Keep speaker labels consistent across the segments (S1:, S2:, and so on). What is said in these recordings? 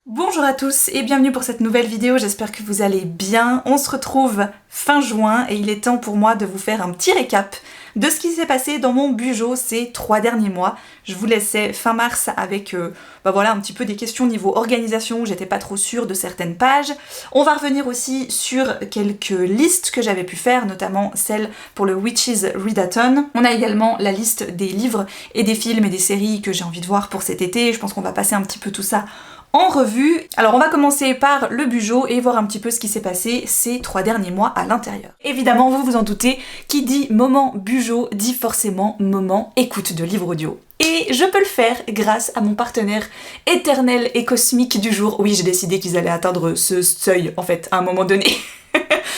S1: Bonjour à tous et bienvenue pour cette nouvelle vidéo, j'espère que vous allez bien. On se retrouve fin juin et il est temps pour moi de vous faire un petit récap de ce qui s'est passé dans mon Bujo ces 3 derniers mois. Je vous laissais fin mars avec voilà, un petit peu des questions niveau organisation, j'étais pas trop sûre de certaines pages. On va revenir aussi sur quelques listes que j'avais pu faire, notamment celle pour le Witches Readathon. On a également la liste des livres et des films et des séries que j'ai envie de voir pour cet été, je pense qu'on va passer un petit peu tout ça en revue. Alors on va commencer par le Bujo et voir un petit peu ce qui s'est passé ces 3 derniers mois à l'intérieur. Évidemment, vous vous en doutez, qui dit moment Bujo dit forcément moment écoute de livre audio. Et je peux le faire grâce à mon partenaire éternel et cosmique du jour. Oui, j'ai décidé qu'ils allaient atteindre ce seuil, en fait, à un moment donné.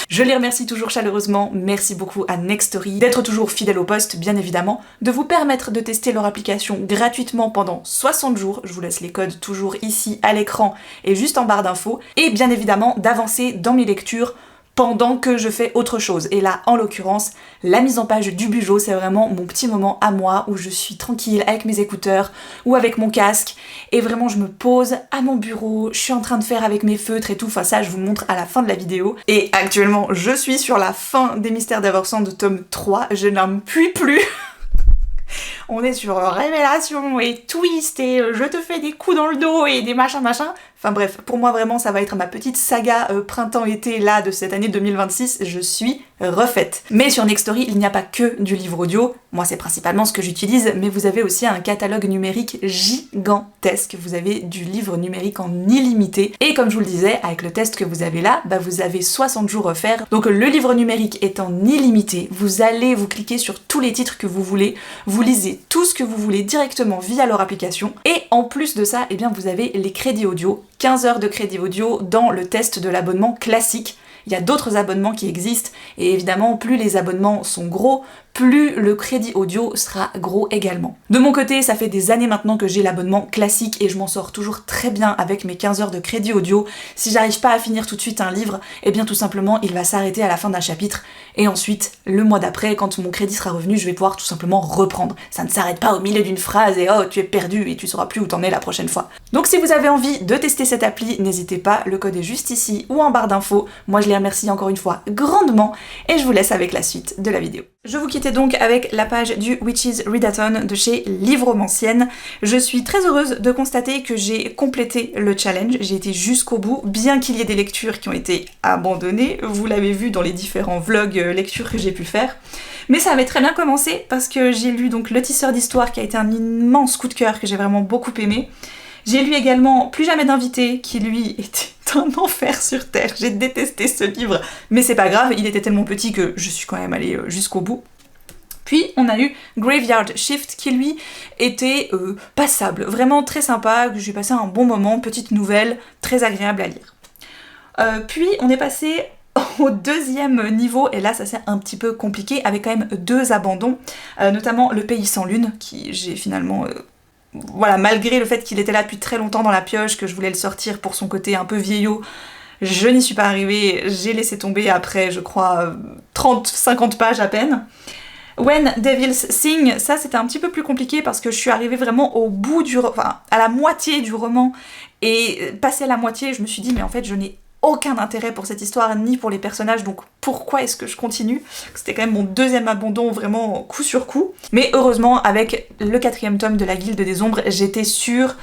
S1: Je les remercie toujours chaleureusement, merci beaucoup à Nextory d'être toujours fidèle au poste, bien évidemment, de vous permettre de tester leur application gratuitement pendant 60 jours, je vous laisse les codes toujours ici à l'écran et juste en barre d'infos, et bien évidemment d'avancer dans mes lectures pendant que je fais autre chose. Et là, en l'occurrence, la mise en page du Bujo, c'est vraiment mon petit moment à moi où je suis tranquille avec mes écouteurs ou avec mon casque et vraiment je me pose à mon bureau, je suis en train de faire avec mes feutres et tout, enfin ça je vous montre à la fin de la vidéo. Et actuellement, je suis sur la fin des Mystères d'Eversand de tome 3, je n'en puis plus. On est sur révélation et twist et je te fais des coups dans le dos et des machins. Enfin bref, pour moi vraiment ça va être ma petite saga printemps-été là de cette année 2026, je suis refaite. Mais sur Nextory, il n'y a pas que du livre audio, moi c'est principalement ce que j'utilise, mais vous avez aussi un catalogue numérique gigantesque, vous avez du livre numérique en illimité, et comme je vous le disais, avec le test que vous avez là, vous avez 60 jours offerts, donc le livre numérique est en illimité, vous allez vous cliquer sur tous les titres que vous voulez, vous lisez tout ce que vous voulez directement via leur application, et en plus de ça, eh bien vous avez les crédits audio, 15 heures de crédit audio dans le test de l'abonnement classique. Il y a d'autres abonnements qui existent, et évidemment, plus les abonnements sont gros, plus le crédit audio sera gros également. De mon côté, ça fait des années maintenant que j'ai l'abonnement classique et je m'en sors toujours très bien avec mes 15 heures de crédit audio. Si j'arrive pas à finir tout de suite un livre, eh bien tout simplement, il va s'arrêter à la fin d'un chapitre, et ensuite, le mois d'après, quand mon crédit sera revenu, je vais pouvoir tout simplement reprendre. Ça ne s'arrête pas au milieu d'une phrase et oh, tu es perdu et tu sauras plus où t'en es la prochaine fois. Donc si vous avez envie de tester cette appli, n'hésitez pas, le code est juste ici ou en barre d'infos. Moi je les remercie encore une fois grandement et je vous laisse avec la suite de la vidéo. Je vous quittais donc avec la page du Witches Readathon de chez Livromancienne. Je suis très heureuse de constater que j'ai complété le challenge, j'ai été jusqu'au bout, bien qu'il y ait des lectures qui ont été abandonnées, vous l'avez vu dans les différents vlogs lectures que j'ai pu faire. Mais ça avait très bien commencé parce que j'ai lu donc Le Tisseur d'Histoire qui a été un immense coup de cœur que j'ai vraiment beaucoup aimé. J'ai lu également Plus jamais d'invité qui lui était un enfer sur terre. J'ai détesté ce livre, mais c'est pas grave, il était tellement petit que je suis quand même allée jusqu'au bout. Puis on a eu Graveyard Shift qui lui était passable, vraiment très sympa, que j'ai passé un bon moment, petite nouvelle, très agréable à lire. Puis on est passé au deuxième niveau, et là ça c'est un petit peu compliqué, avec quand même 2 abandons, notamment Le Pays sans lune, qui j'ai finalement... voilà, malgré le fait qu'il était là depuis très longtemps dans la pioche, que je voulais le sortir pour son côté un peu vieillot, je n'y suis pas arrivée, j'ai laissé tomber après, je crois, 30-50 pages à peine. When Devils Sing, ça c'était un petit peu plus compliqué parce que je suis arrivée vraiment au bout enfin, à la moitié du roman, et passé à la moitié, je me suis dit, mais en fait, je n'ai aucun intérêt pour cette histoire, ni pour les personnages, donc pourquoi est-ce que je continue? C'était quand même mon deuxième abandon, vraiment coup sur coup. Mais heureusement, avec le 4e tome de la Guilde des Ombres, j'étais sûre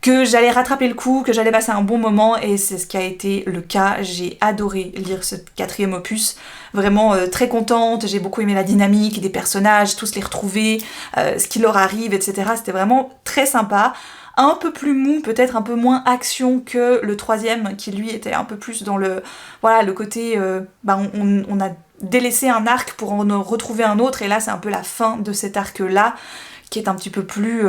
S1: que j'allais rattraper le coup, que j'allais passer un bon moment, et c'est ce qui a été le cas. J'ai adoré lire ce 4e opus, vraiment très contente, j'ai beaucoup aimé la dynamique des personnages, tous les retrouver, ce qui leur arrive, etc. C'était vraiment très sympa. Un peu plus mou, peut-être un peu moins action que le 3e, qui lui était un peu plus dans le... voilà, le côté... on a délaissé un arc pour en retrouver un autre, et là c'est un peu la fin de cet arc-là, qui est un petit peu plus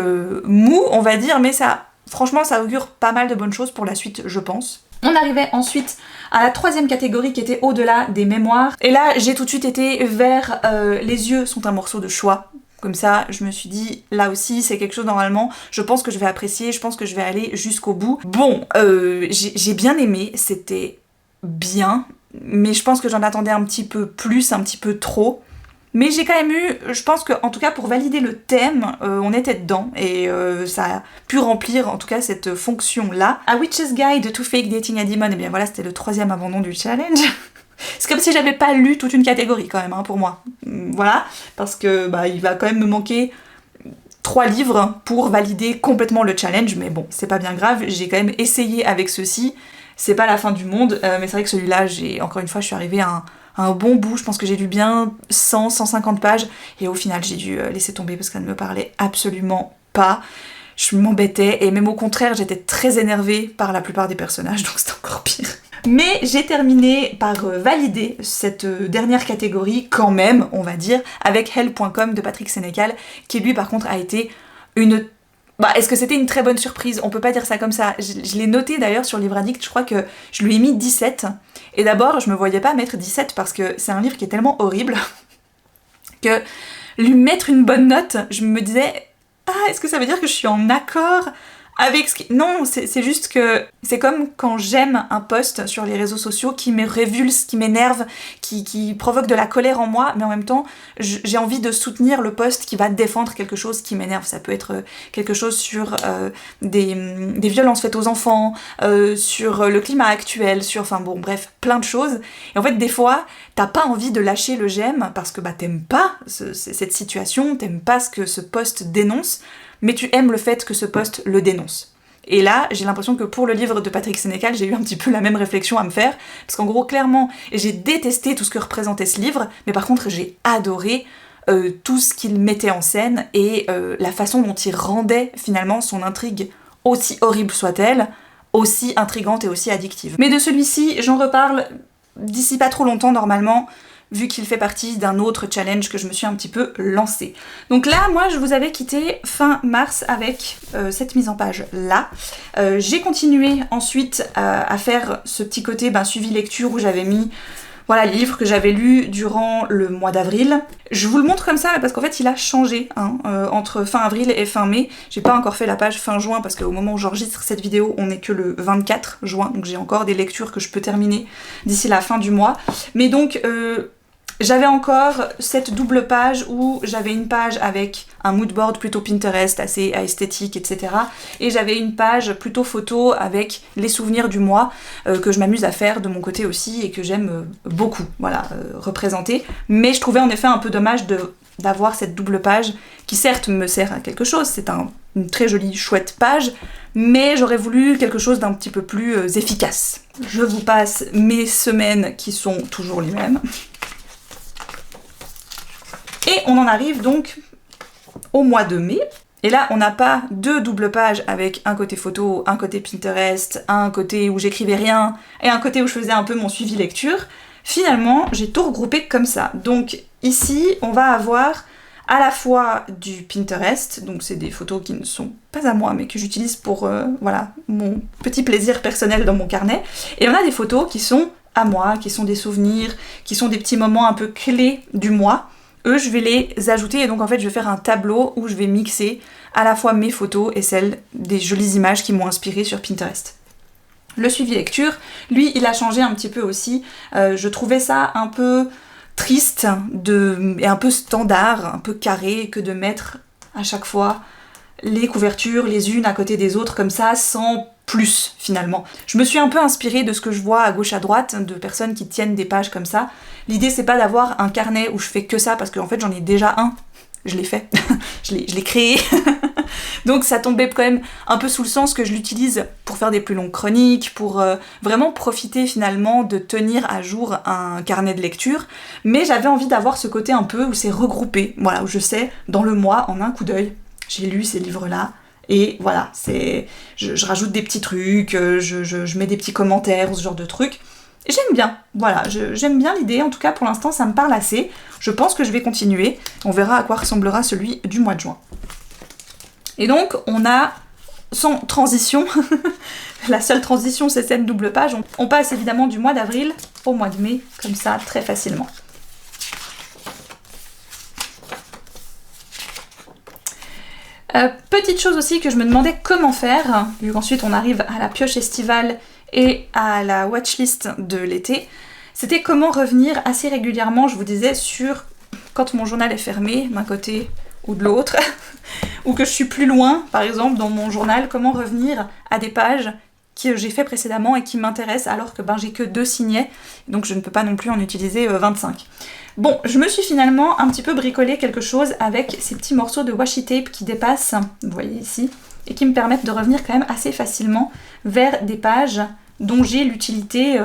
S1: mou, on va dire, mais ça... franchement, ça augure pas mal de bonnes choses pour la suite, je pense. On arrivait ensuite à la 3e catégorie qui était au-delà des mémoires. Et là, j'ai tout de suite été vers Les yeux sont un morceau de choix. Comme ça, je me suis dit, là aussi, c'est quelque chose normalement, je pense que je vais apprécier, je pense que je vais aller jusqu'au bout. Bon, j'ai bien aimé, c'était bien, mais je pense que j'en attendais un petit peu plus, un petit peu trop. Mais j'ai quand même eu, je pense que en tout cas pour valider le thème, on était dedans et ça a pu remplir en tout cas cette fonction-là. A Witch's Guide to Fake Dating a Demon, et bien voilà, c'était le 3e abandon du challenge. C'est comme si j'avais pas lu toute une catégorie quand même, hein, pour moi. Voilà, parce que bah, il va quand même me manquer 3 livres pour valider complètement le challenge, mais bon, c'est pas bien grave, j'ai quand même essayé avec ceci, c'est pas la fin du monde, mais c'est vrai que celui-là, encore une fois, je suis arrivée à un bon bout, je pense que j'ai lu bien 100-150 pages, et au final j'ai dû laisser tomber parce que ça ne me parlait absolument pas. Je m'embêtais, et même au contraire, j'étais très énervée par la plupart des personnages, donc c'était encore pire. Mais j'ai terminé par valider cette dernière catégorie, quand même, on va dire, avec Hell.com de Patrick Sénécal, qui lui par contre a été une... Bah, est-ce que c'était une très bonne surprise? On peut pas dire ça comme ça. Je l'ai noté d'ailleurs sur Livre Addict, je crois que je lui ai mis 17. Et d'abord, je me voyais pas mettre 17 parce que c'est un livre qui est tellement horrible que lui mettre une bonne note, je me disais, ah, est-ce que ça veut dire que je suis en accord avec ce qui... Non, c'est juste que c'est comme quand j'aime un post sur les réseaux sociaux qui me révulse, qui m'énerve, qui provoque de la colère en moi, mais en même temps, j'ai envie de soutenir le post qui va défendre quelque chose qui m'énerve. Ça peut être quelque chose sur des violences faites aux enfants, sur le climat actuel, sur... Enfin bon, bref, plein de choses. Et en fait, des fois, t'as pas envie de lâcher le j'aime parce que bah t'aimes pas cette situation, t'aimes pas ce que ce post dénonce, mais tu aimes le fait que ce post le dénonce. Et là, j'ai l'impression que pour le livre de Patrick Sénécal, j'ai eu un petit peu la même réflexion à me faire, parce qu'en gros, clairement, j'ai détesté tout ce que représentait ce livre, mais par contre, j'ai adoré tout ce qu'il mettait en scène, et la façon dont il rendait finalement son intrigue, aussi horrible soit-elle, aussi intrigante et aussi addictive. Mais de celui-ci, j'en reparle d'ici pas trop longtemps normalement, vu qu'il fait partie d'un autre challenge que je me suis un petit peu lancé. Donc là, moi, je vous avais quitté fin mars avec cette mise en page là. J'ai continué ensuite à faire ce petit côté suivi lecture où j'avais mis voilà, les livres que j'avais lus durant le mois d'avril. Je vous le montre comme ça parce qu'en fait il a changé hein, entre fin avril et fin mai. J'ai pas encore fait la page fin juin parce qu'au moment où j'enregistre cette vidéo on n'est que le 24 juin, donc j'ai encore des lectures que je peux terminer d'ici la fin du mois. Mais donc j'avais encore cette double page où j'avais une page avec un moodboard plutôt Pinterest, assez esthétique, etc. Et j'avais une page plutôt photo avec les souvenirs du mois que je m'amuse à faire de mon côté aussi et que j'aime beaucoup, voilà, représenter. Mais je trouvais en effet un peu dommage d'avoir cette double page qui certes me sert à quelque chose, c'est une très jolie, chouette page, mais j'aurais voulu quelque chose d'un petit peu plus efficace. Je vous passe mes semaines qui sont toujours les mêmes. Et on en arrive donc au mois de mai. Et là, on n'a pas 2 doubles pages avec un côté photo, un côté Pinterest, un côté où j'écrivais rien, et un côté où je faisais un peu mon suivi lecture. Finalement, j'ai tout regroupé comme ça. Donc ici, on va avoir à la fois du Pinterest, donc c'est des photos qui ne sont pas à moi, mais que j'utilise pour voilà, mon petit plaisir personnel dans mon carnet. Et on a des photos qui sont à moi, qui sont des souvenirs, qui sont des petits moments un peu clés du mois. Eux, je vais les ajouter et donc en fait je vais faire un tableau où je vais mixer à la fois mes photos et celles des jolies images qui m'ont inspirée sur Pinterest. Le suivi lecture, lui, il a changé un petit peu aussi. Je trouvais ça un peu triste et un peu standard, un peu carré, que de mettre à chaque fois les couvertures les unes à côté des autres comme ça, sans plus finalement. Je me suis un peu inspirée de ce que je vois à gauche à droite, de personnes qui tiennent des pages comme ça. L'idée c'est pas d'avoir un carnet où je fais que ça, parce qu'en fait j'en ai déjà un, je l'ai fait, je l'ai créé. Donc ça tombait quand même un peu sous le sens que je l'utilise pour faire des plus longues chroniques, pour vraiment profiter finalement de tenir à jour un carnet de lecture, mais j'avais envie d'avoir ce côté un peu où c'est regroupé, voilà, où je sais, dans le mois, en un coup d'œil, j'ai lu ces livres-là, et voilà, je rajoute des petits trucs, je mets des petits commentaires, ce genre de trucs. J'aime bien, voilà, j'aime bien l'idée, en tout cas pour l'instant ça me parle assez, je pense que je vais continuer, on verra à quoi ressemblera celui du mois de juin. Et donc on a, sans transition, la seule transition c'est cette double page, on passe évidemment du mois d'avril au mois de mai, comme ça, très facilement. Petite chose aussi que je me demandais comment faire, vu qu'ensuite on arrive à la pioche estivale et à la watchlist de l'été, c'était comment revenir assez régulièrement, je vous disais, sur quand mon journal est fermé d'un côté ou de l'autre, ou que je suis plus loin, par exemple, dans mon journal, comment revenir à des pages que j'ai fait précédemment et qui m'intéressent alors que j'ai que 2 signets, donc je ne peux pas non plus en utiliser 25. Bon, je me suis finalement un petit peu bricolé quelque chose avec ces petits morceaux de washi tape qui dépassent, vous voyez ici, et qui me permettent de revenir quand même assez facilement vers des pages dont j'ai l'utilité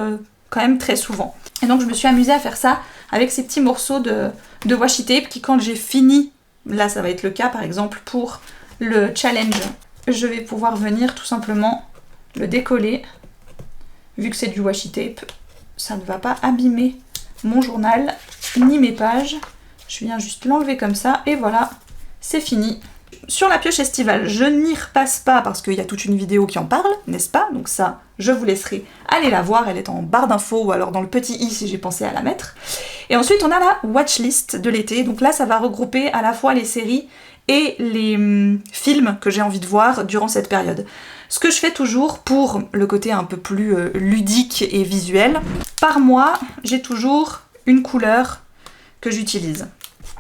S1: quand même très souvent. Et donc je me suis amusée à faire ça avec ces petits morceaux de washi tape qui, quand j'ai fini, là ça va être le cas par exemple pour le challenge, je vais pouvoir venir tout simplement le décoller. Vu que c'est du washi tape, ça ne va pas abîmer mon journal ni mes pages. Je viens juste l'enlever comme ça et voilà, c'est fini. Sur la pioche estivale, je n'y repasse pas parce qu'il y a toute une vidéo qui en parle, n'est-ce pas? Donc ça, je vous laisserai aller la voir, elle est en barre d'infos ou alors dans le petit i si j'ai pensé à la mettre. Et ensuite, on a la watchlist de l'été, donc là, ça va regrouper à la fois les séries et les films que j'ai envie de voir durant cette période. Ce que je fais toujours pour le côté un peu plus ludique et visuel, par mois, j'ai toujours une couleur que j'utilise.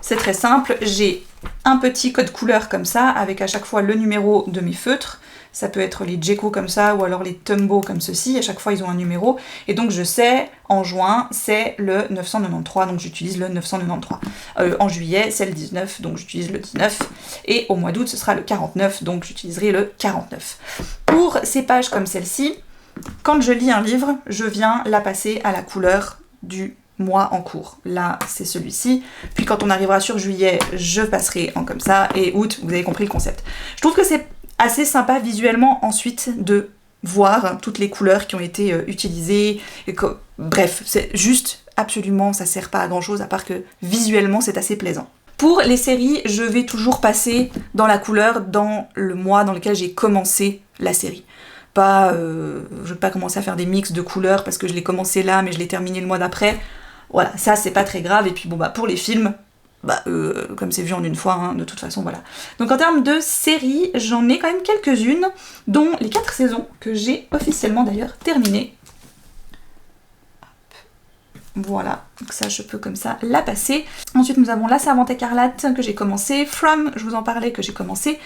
S1: C'est très simple, j'ai un petit code couleur comme ça, avec à chaque fois le numéro de mes feutres. Ça peut être les Geco comme ça, ou alors les Tumbo comme ceci, à chaque fois ils ont un numéro. Et donc je sais, en juin, c'est le 993, donc j'utilise le 993. En juillet, c'est le 19, donc j'utilise le 19. Et au mois d'août, ce sera le 49, donc j'utiliserai le 49. Pour ces pages comme celle-ci, quand je lis un livre, je viens la passer à la couleur du mois en cours. Là, c'est celui-ci. Puis quand on arrivera sur juillet, je passerai en comme ça. Et août, vous avez compris le concept. Je trouve que c'est assez sympa visuellement ensuite de voir toutes les couleurs qui ont été utilisées. Et que, bref, c'est juste absolument, ça sert pas à grand chose à part que visuellement c'est assez plaisant. Pour les séries, je vais toujours passer dans la couleur dans le mois dans lequel j'ai commencé la série. Je vais pas commencer à faire des mix de couleurs parce que je l'ai commencé là mais je l'ai terminé le mois d'après. Voilà, ça c'est pas très grave. Et puis bon pour les films, comme c'est vu en une fois, hein, de toute façon voilà. Donc en termes de séries, j'en ai quand même quelques-unes, dont les 4 saisons que j'ai officiellement d'ailleurs terminées. Voilà, donc ça je peux comme ça la passer. Ensuite nous avons La Servante écarlate que j'ai commencé, From, je vous en parlais, que j'ai commencé,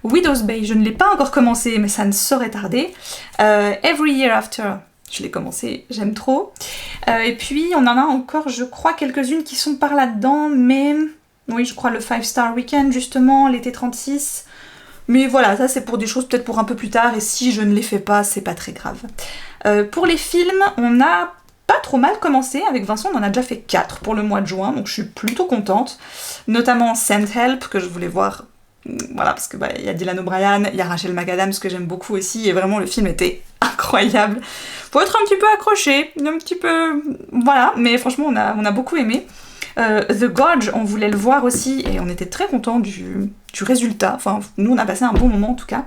S1: Widow's Bay, je ne l'ai pas encore commencé mais ça ne saurait tarder, Every Year After, je l'ai commencé, j'aime trop, et puis on en a encore je crois quelques-unes qui sont par là-dedans, mais oui je crois le 5 Star Weekend justement, l'été 36, mais voilà, ça c'est pour des choses peut-être pour un peu plus tard, et si je ne les fais pas, c'est pas très grave. Pour les films, on a pas trop mal commencé, avec Vincent on en a déjà fait 4 pour le mois de juin, donc je suis plutôt contente, notamment Send Help, que je voulais voir, voilà, parce que y a Dylan O'Brien, il y a Rachel McAdams que j'aime beaucoup aussi, et vraiment le film était incroyable. Faut être un petit peu accroché, un petit peu, voilà, mais franchement on a beaucoup aimé. The Gorge, on voulait le voir aussi, et on était très contents du résultat, enfin nous on a passé un bon moment en tout cas.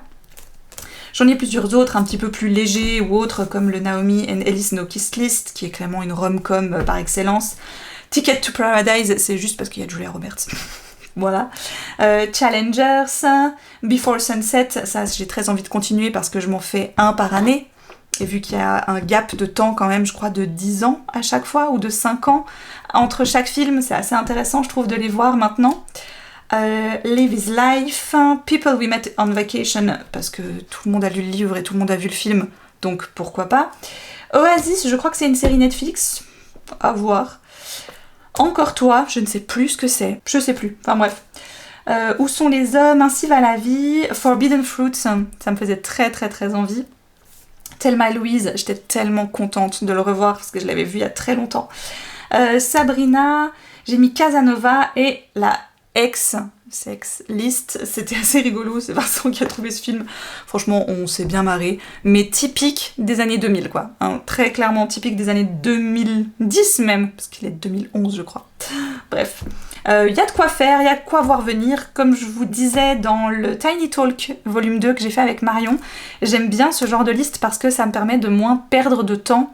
S1: J'en ai plusieurs autres un petit peu plus légers ou autres comme le Naomi and Ellis No Kiss List qui est clairement une rom-com par excellence. Ticket to Paradise, c'est juste parce qu'il y a Julia Roberts. Voilà. Challengers, Before Sunset, ça j'ai très envie de continuer parce que je m'en fais un par année. Et vu qu'il y a un gap de temps quand même, je crois de 10 ans à chaque fois ou de 5 ans entre chaque film, c'est assez intéressant je trouve de les voir maintenant. Live is Life, People We Met on Vacation, parce que tout le monde a lu le livre et tout le monde a vu le film, donc pourquoi pas. Oasis, je crois que c'est une série Netflix, à voir. Encore toi, je ne sais plus ce que c'est, je sais plus, enfin bref. Où sont les hommes, Ainsi va la vie, Forbidden Fruit, ça me faisait très très très envie. Thelma et Louise, j'étais tellement contente de le revoir parce que je l'avais vu il y a très longtemps. Sabrina, j'ai mis Casanova et la Sex List, c'était assez rigolo, c'est Vincent qui a trouvé ce film, franchement on s'est bien marré, mais typique des années 2000 quoi, hein, très clairement typique des années 2010 même, parce qu'il est de 2011 je crois, bref. Y a de quoi faire, y a de quoi voir venir, comme je vous disais dans le Tiny Talk volume 2 que j'ai fait avec Marion, j'aime bien ce genre de liste parce que ça me permet de moins perdre de temps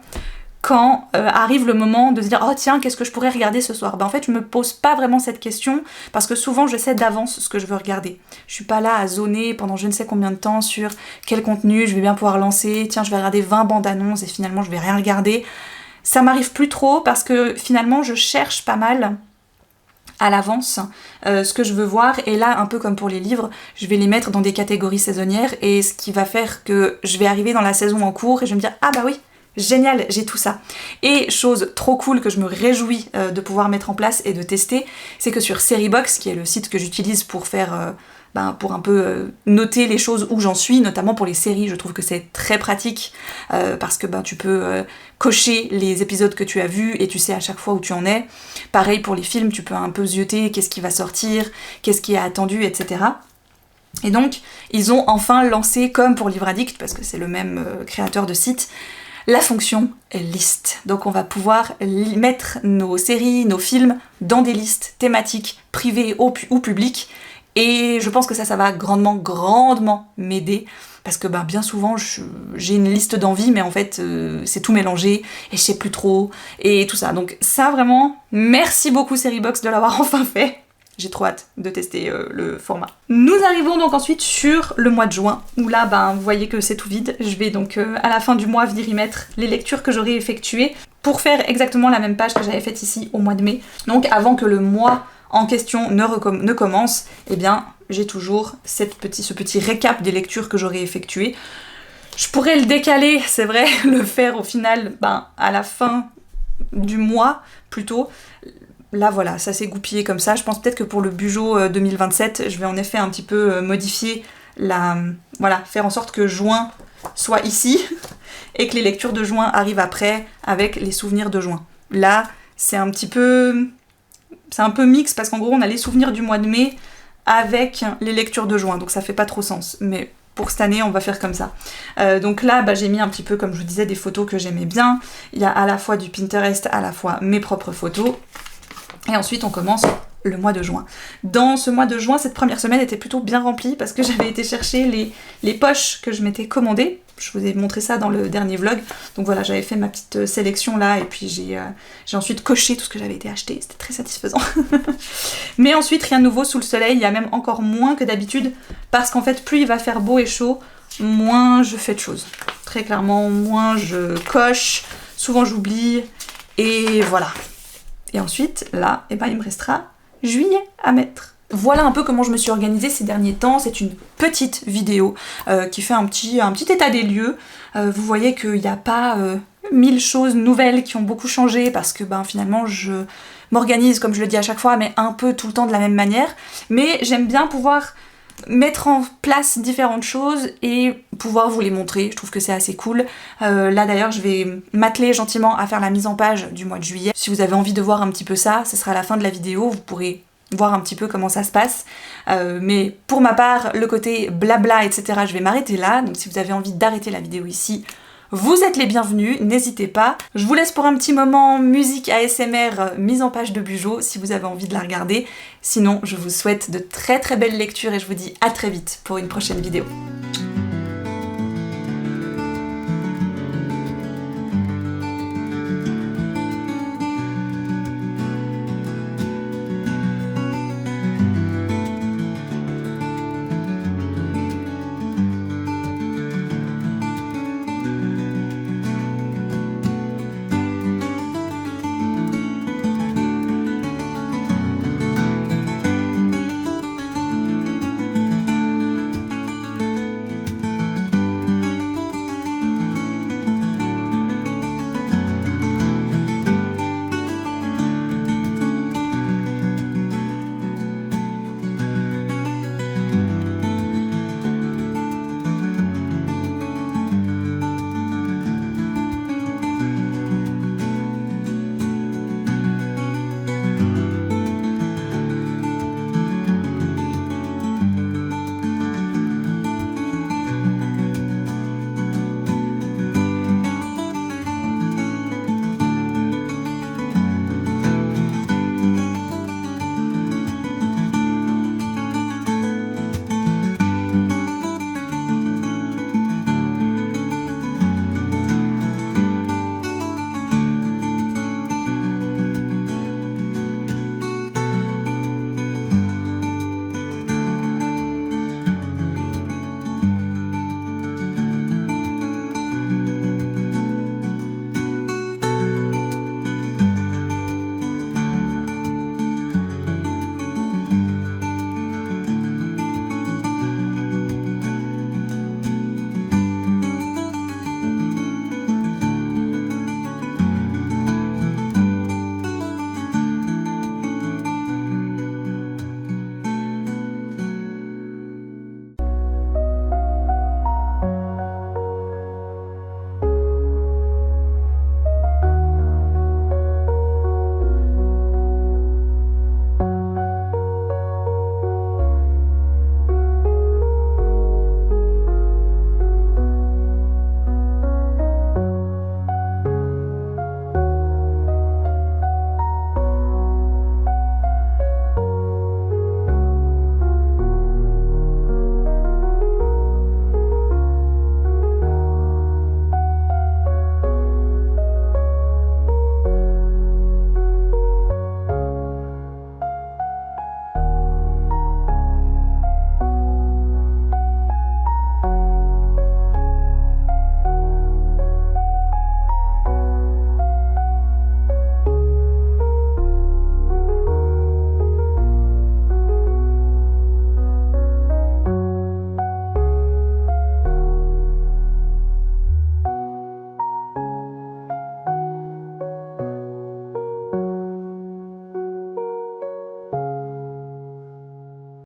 S1: quand arrive le moment de se dire « Oh tiens, qu'est-ce que je pourrais regarder ce soir ?» En fait, je me pose pas vraiment cette question parce que souvent, je sais d'avance ce que je veux regarder. Je suis pas là à zoner pendant je ne sais combien de temps sur quel contenu je vais bien pouvoir lancer. Tiens, je vais regarder 20 bandes annonces et finalement, je vais rien regarder. Ça m'arrive plus trop parce que finalement, je cherche pas mal à l'avance ce que je veux voir, et là un peu comme pour les livres, je vais les mettre dans des catégories saisonnières, et ce qui va faire que je vais arriver dans la saison en cours et je vais me dire ah bah oui, génial, j'ai tout ça. Et chose trop cool que je me réjouis de pouvoir mettre en place et de tester, c'est que sur Seriebox, qui est le site que j'utilise pour faire pour un peu noter les choses où j'en suis, notamment pour les séries, je trouve que c'est très pratique parce que tu peux cocher les épisodes que tu as vus et tu sais à chaque fois où tu en es. Pareil pour les films, tu peux un peu zioter qu'est-ce qui va sortir, qu'est-ce qui est attendu, etc. Et donc, ils ont enfin lancé, comme pour Livre Addict, parce que c'est le même créateur de site, la fonction liste. Donc on va pouvoir mettre nos séries, nos films dans des listes thématiques privées ou publiques. Et je pense que ça va grandement m'aider, parce que bien souvent j'ai une liste d'envies, mais en fait c'est tout mélangé et je sais plus trop et tout ça. Donc ça vraiment, merci beaucoup Seriebox de l'avoir enfin fait. J'ai trop hâte de tester le format. Nous arrivons donc ensuite sur le mois de juin, où là vous voyez que c'est tout vide. Je vais donc à la fin du mois venir y mettre les lectures que j'aurai effectuées pour faire exactement la même page que j'avais faite ici au mois de mai. Donc avant que le mois en question ne commence, eh bien j'ai toujours ce petit récap des lectures que j'aurai effectuées. Je pourrais le décaler, c'est vrai, le faire au final à la fin du mois plutôt. Là voilà, ça s'est goupillé comme ça. Je pense peut-être que pour le Bugeot 2027, je vais en effet un petit peu modifier faire en sorte que juin soit ici et que les lectures de juin arrivent après avec les souvenirs de juin. Là, c'est un peu mix parce qu'en gros on a les souvenirs du mois de mai avec les lectures de juin, donc ça fait pas trop sens, mais pour cette année on va faire comme ça. Donc là j'ai mis un petit peu, comme je vous disais, des photos que j'aimais bien. Il y a à la fois du Pinterest, à la fois mes propres photos, et ensuite on commence le mois de juin. Dans ce mois de juin, cette première semaine était plutôt bien remplie parce que j'avais été chercher les poches que je m'étais commandées. Je vous ai montré ça dans le dernier vlog. Donc voilà, j'avais fait ma petite sélection là et puis j'ai ensuite coché tout ce que j'avais été acheté. C'était très satisfaisant. Mais ensuite, rien de nouveau sous le soleil. Il y a même encore moins que d'habitude parce qu'en fait, plus il va faire beau et chaud, moins je fais de choses. Très clairement, moins je coche. Souvent j'oublie. Et voilà. Et ensuite, là, il me restera juillet à mettre. Voilà un peu comment je me suis organisée ces derniers temps. C'est une petite vidéo qui fait un petit état des lieux. Vous voyez qu'il n'y a pas 1000 choses nouvelles qui ont beaucoup changé parce que finalement je m'organise, comme je le dis à chaque fois, mais un peu tout le temps de la même manière. Mais j'aime bien pouvoir mettre en place différentes choses et pouvoir vous les montrer. Je trouve que c'est assez cool. Là d'ailleurs je vais m'atteler gentiment à faire la mise en page du mois de juillet. Si vous avez envie de voir un petit peu ça, ce sera à la fin de la vidéo, vous pourrez voir un petit peu comment ça se passe. Mais pour ma part, le côté blabla, etc., je vais m'arrêter là. Donc si vous avez envie d'arrêter la vidéo ici, vous êtes les bienvenus, n'hésitez pas. Je vous laisse pour un petit moment musique ASMR mise en page de Bugeot si vous avez envie de la regarder. Sinon, je vous souhaite de très belles lectures et je vous dis à très vite pour une prochaine vidéo.